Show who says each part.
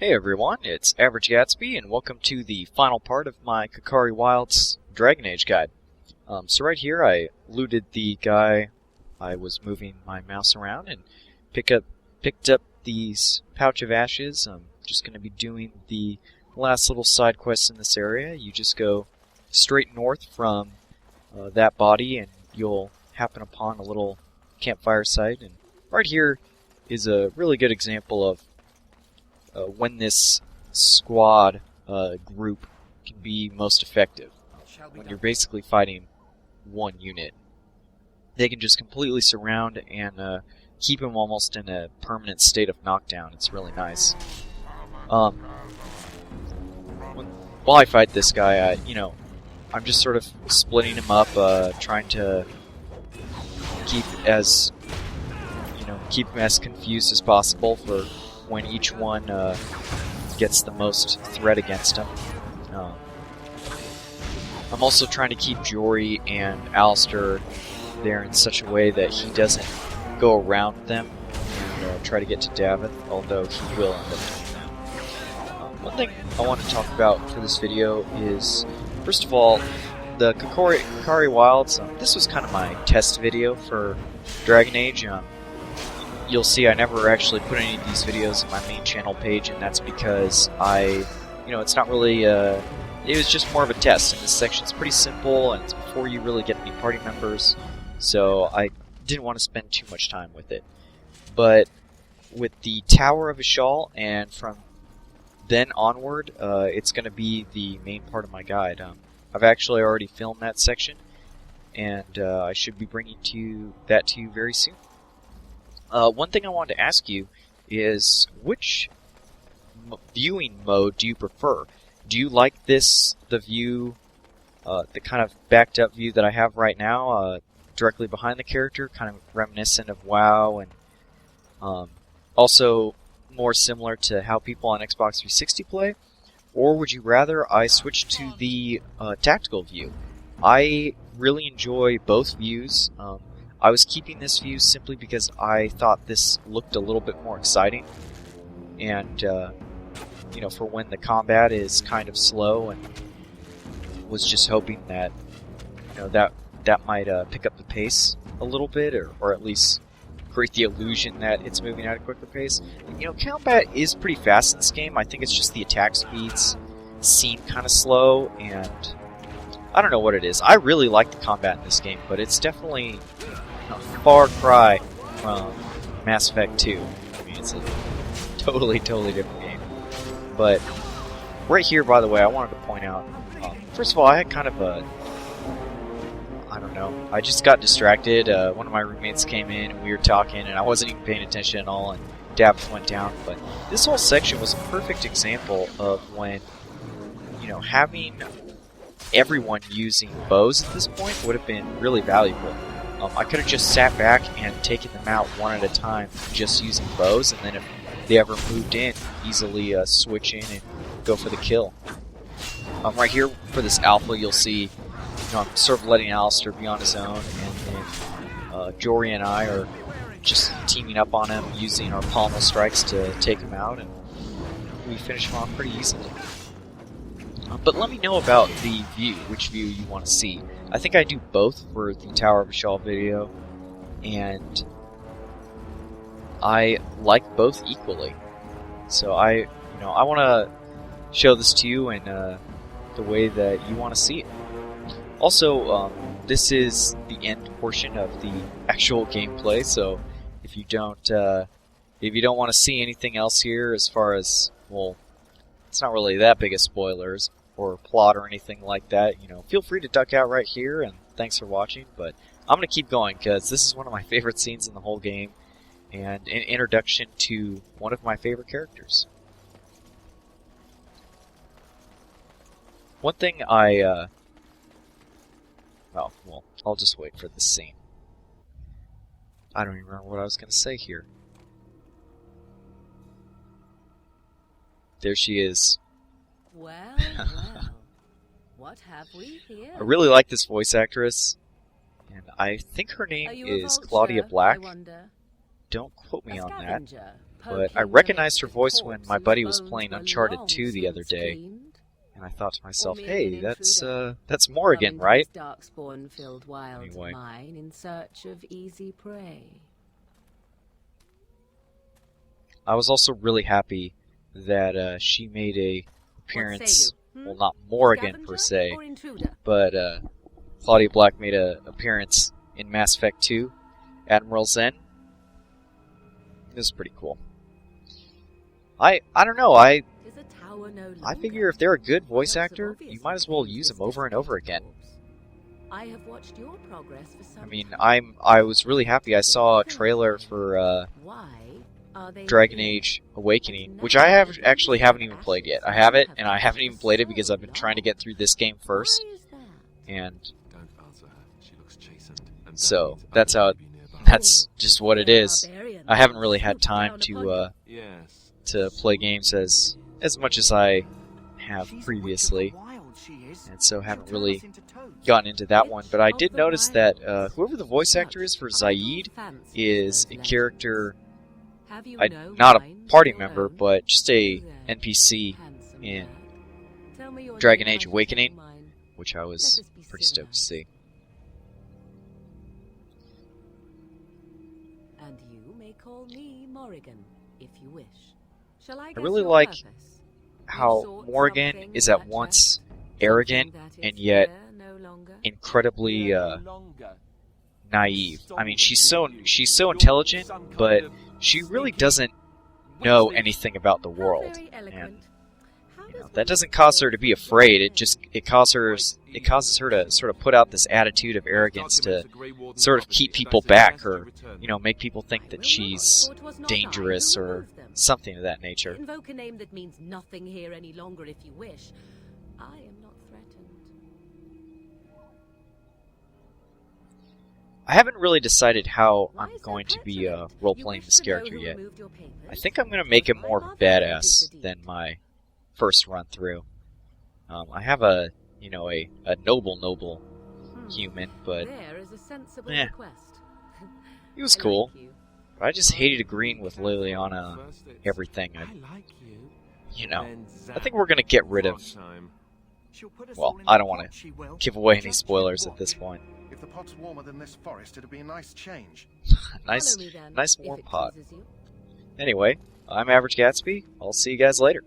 Speaker 1: Hey everyone, it's Average Gatsby, and welcome to the final part of my Kokari Wilds Dragon Age guide. So right here I looted the guy I was moving my mouse around and picked up these pouch of ashes. I'm just going to be doing the last little side quest in this area. You just go straight north from that body and you'll happen upon a little campfire site. And right here is a really good example of when this squad group can be most effective. When you're basically fighting one unit, they can just completely surround and keep them almost in a permanent state of knockdown. It's really nice. While I fight this guy, I'm just sort of splitting him up, trying to keep him as confused as possible for when each one gets the most threat against him. I'm also trying to keep Jory and Alistair there in such a way that he doesn't go around them and try to get to Davith, although he will end up doing that. One thing I want to talk about for this video is, first of all, the Kokari Wilds. This was kind of my test video for Dragon Age. You'll see I never actually put any of these videos in my main channel page, and that's because it's not really, it was just more of a test, and this section's pretty simple, and it's before you really get any party members, so I didn't want to spend too much time with it. But with the Tower of Ishal, and from then onward, it's going to be the main part of my guide. I've actually already filmed that section, and I should be bringing that to you very soon. One thing I wanted to ask you is, which viewing mode do you prefer? Do you like the view, the kind of backed up view that I have right now, directly behind the character, kind of reminiscent of WoW, and also more similar to how people on Xbox 360 play? Or would you rather I switch to the tactical view? I really enjoy both views. I was keeping this view simply because I thought this looked a little bit more exciting, and for when the combat is kind of slow, and was just hoping that that might pick up the pace a little bit, or at least create the illusion that it's moving at a quicker pace. Combat is pretty fast in this game. I think it's just the attack speeds seem kind of slow, and I don't know what it is. I really like the combat in this game, but it's definitely a far cry from Mass Effect 2. I mean, it's a totally different game. But right here, by the way, I wanted to point out, first of all, I had kind of I just got distracted. One of my roommates came in and we were talking, and I wasn't even paying attention at all, and Davith went down. But this whole section was a perfect example of when, having everyone using bows at this point would have been really valuable. I could have just sat back and taken them out one at a time, just using bows, and then if they ever moved in, easily switch in and go for the kill. Right here for this alpha, you'll see, I'm sort of letting Alistair be on his own, and then Jory and I are just teaming up on him, using our pommel strikes to take him out, and we finish him off pretty easily. But let me know about the view, which view you want to see. I think I do both for the Tower of Ishal video, and I like both equally. So I want to show this to you in the way that you want to see it. Also, this is the end portion of the actual gameplay, so if you don't want to see anything else here, as far as, well, it's not really that big of spoilers or plot or anything like that, feel free to duck out right here, and thanks for watching. But I'm going to keep going because this is one of my favorite scenes in the whole game, and an introduction to one of my favorite characters. One thing I'll just wait for this scene. I don't even remember what I was going to say here. There she is.
Speaker 2: Well, what have we here?
Speaker 1: I really like this voice actress, and I think her name is Claudia Black. Don't quote me on that. but I recognized her voice when my buddy was playing Uncharted 2 the other day, and I thought to myself, hey, that's Morrigan, right? Anyway.
Speaker 2: In search of easy prey.
Speaker 1: I was also really happy that she made a appearance, well, not Morrigan per se, but Claudia Black made an appearance in Mass Effect 2, Admiral Zen. This is pretty cool. I don't know, I figure if they're a good voice actor, you might as well use them over and over again.
Speaker 2: I have watched your progress for some
Speaker 1: I mean, I was really happy I saw a trailer for Dragon Age Awakening, which I actually haven't even played yet. I have it, and I haven't even played it because I've been trying to get through this game first. And so that's just what it is. I haven't really had time to play games as much as I have previously, and so haven't really gotten into that one. But I did notice that whoever the voice actor is for Zaid is a character, not a party member, but just a NPC in Dragon Age Awakening, which I was pretty stoked to see.
Speaker 2: And you may call me Morrigan, if you wish. Shall I
Speaker 1: I really like how Morrigan is at once arrogant and yet incredibly naive. I mean, she's so intelligent, but she really doesn't know anything about the world, and that doesn't cause her to be afraid. It causes her to sort of put out this attitude of arrogance to sort of keep people back, or make people think that she's dangerous or something of that nature.
Speaker 2: Invoke a name that means nothing here any longer if you wish. I am not threatened.
Speaker 1: I haven't really decided how I'm going to be role-playing this character yet. I think I'm going to make him more badass than my first run-through. I have a noble human, but he was cool. But I just hated agreeing with Liliana on everything. I think we're going to get rid of... Well, I don't want to give away any spoilers at this point.
Speaker 3: If the pot's warmer than this forest, it'd be a nice change.
Speaker 1: nice warm pot. Anyway, I'm Average Gatsby. I'll see you guys later.